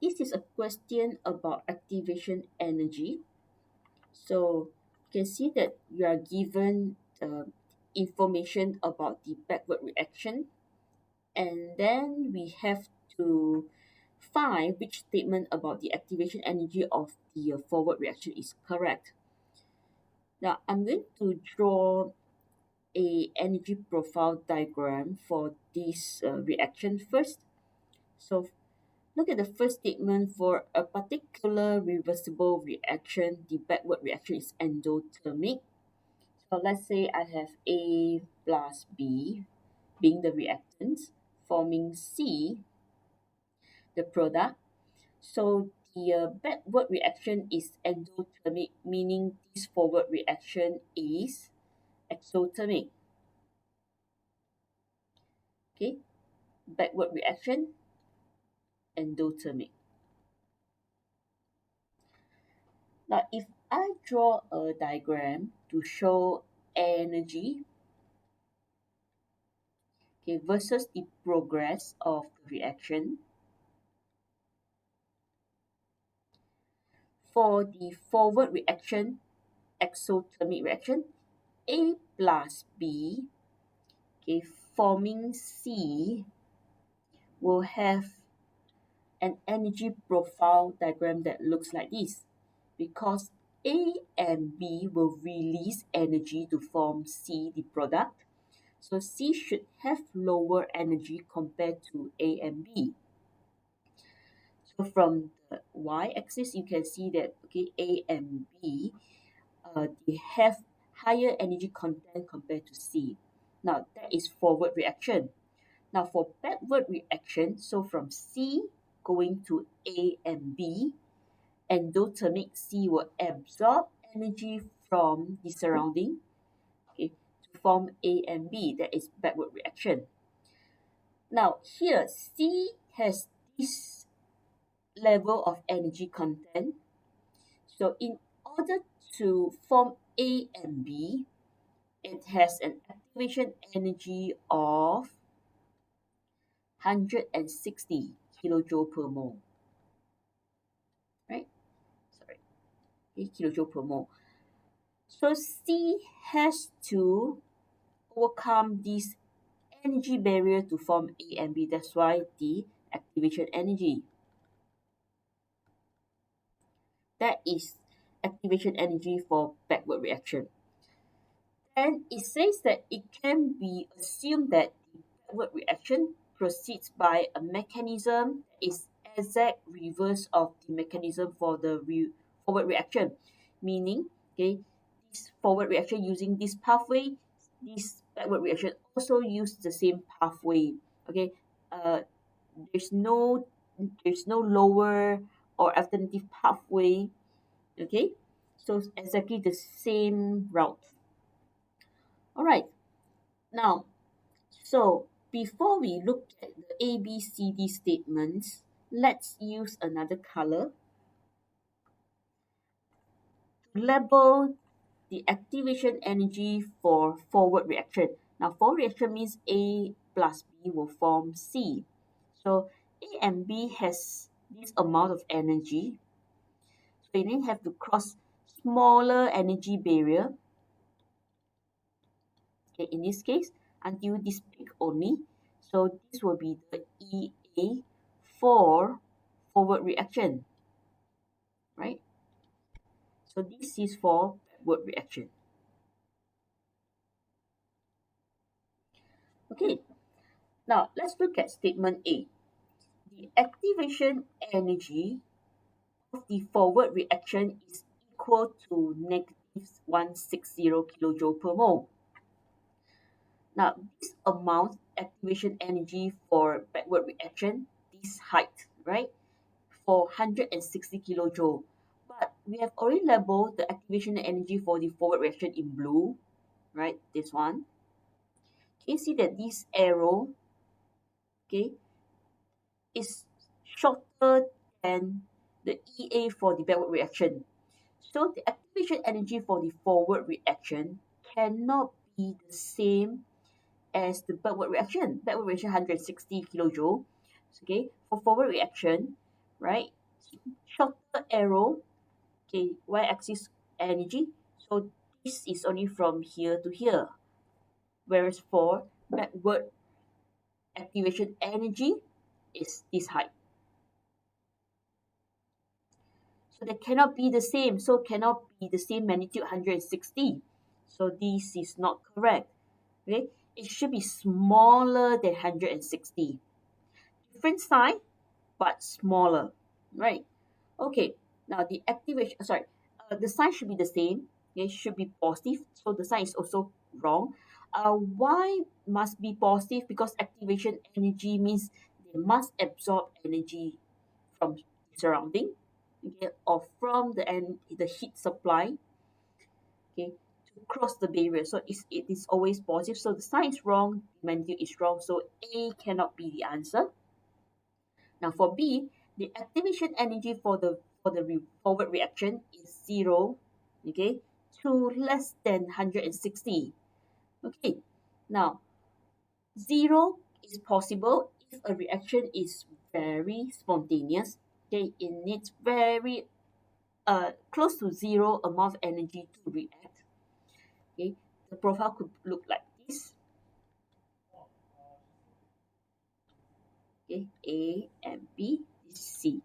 This is a question about activation energy. So you can see that you are given information about the backward reaction, and then we have to find which statement about the activation energy of the forward reaction is correct. Now I'm going to draw a energy profile diagram for this reaction first. So look at the first statement. For a particular reversible reaction, the backward reaction is endothermic. So let's say I have A plus B being the reactants, forming C, the product. So the backward reaction is endothermic, meaning this forward reaction is exothermic. Okay, backward reaction, endothermic. Now, if I draw a diagram to show energy, okay, versus the progress of the reaction, for the forward reaction, exothermic reaction, A plus B, okay, forming C, will have an energy profile diagram that looks like this, because A and B will release energy to form C, the product. So C should have lower energy compared to A and B. So from the y-axis, you can see that okay, A and B, they have higher energy content compared to C. Now that is forward reaction. Now for backward reaction, so from C going to A and B, endothermic C will absorb energy from the surrounding, okay, to form A and B. That is backward reaction. Now here C has this level of energy content. So in order to form A and B, it has an activation energy of 160 kilojoule per mole, right? Sorry, okay, kilojoule per mole. So C has to overcome this energy barrier to form A and B. That's why the activation energy. That is activation energy for backward reaction. And it says that it can be assumed that the backward reaction proceeds by a mechanism that is exact reverse of the mechanism for the forward reaction. Meaning, okay, this forward reaction using this pathway, this backward reaction also use the same pathway. Okay, uh, there's no there's no lower or alternative pathway. Okay, so exactly the same route. All right. Now, so before we look at the A, B, C, D statements, let's use another color to label the activation energy for forward reaction. Now, forward reaction means A plus B will form C. So A and B has this amount of energy. So they then have to cross smaller energy barrier. Okay, in this case, until this peak only. So this will be the EA for forward reaction, right? So this is for backward reaction. Okay, now let's look at statement A. The activation energy of the forward reaction is equal to negative 160 kilojoule per mole. Now, this amount activation energy for backward reaction, this height, right, for 160 kilojoule. But we have already labeled the activation energy for the forward reaction in blue, right? This one. Can you see that this arrow, okay, is shorter than the EA for the backward reaction. So the activation energy for the forward reaction cannot be the same as the backward reaction. Backward reaction 160 kilojoule. Okay, for forward reaction, right? Shorter arrow, okay, y-axis energy. So this is only from here to here. Whereas for backward activation energy is this height. So they cannot be the same. So cannot be the same magnitude 160. So this is not correct. Okay, it should be smaller than 160. Different sign, but smaller, right? Okay, now the activation, the sign should be the same. It should be positive. So the sign is also wrong. Why must be positive? Because activation energy means they must absorb energy from surrounding, okay, or from the heat supply, okay, to cross the barrier. So it is always positive. So the sign is wrong, magnitude is wrong. So A cannot be the answer. Now for B, the activation energy for the forward reaction is 0, okay, to less than 160. Okay, now 0 is possible if a reaction is very spontaneous. Okay, it needs very close to 0 amount of energy to react. Okay, the profile could look like this. Okay, A and B, this is C.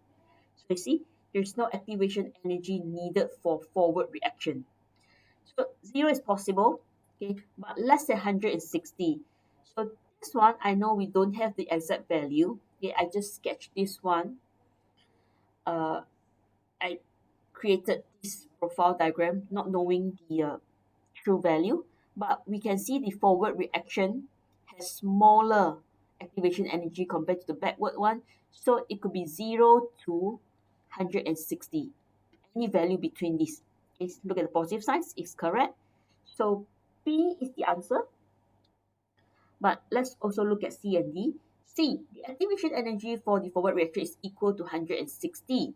So you see, there's no activation energy needed for forward reaction. So 0 is possible, okay, but less than 160. So this one, I know we don't have the exact value. Okay, I just sketched this one. I created this profile diagram not knowing the true value, but we can see the forward reaction has smaller activation energy compared to the backward one. So it could be 0 to 160. Any value between these. Okay, look at the positive signs, it's correct. So B is the answer. But let's also look at C and D. C, the activation energy for the forward reaction is equal to 160.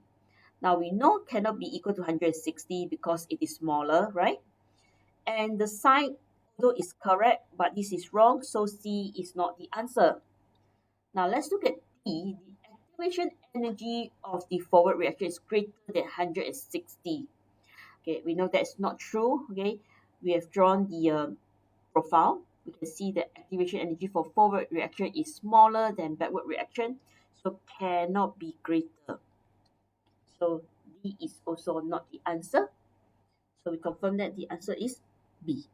Now we know cannot be equal to 160 because it is smaller, right? And the sign, although is correct, but this is wrong, so C is not the answer. Now let's look at D. The activation energy of the forward reaction is greater than 160. Okay, we know that's not true. Okay, we have drawn the profile. We can see that activation energy for forward reaction is smaller than backward reaction, so cannot be greater. So D is also not the answer. So we confirm that the answer is B.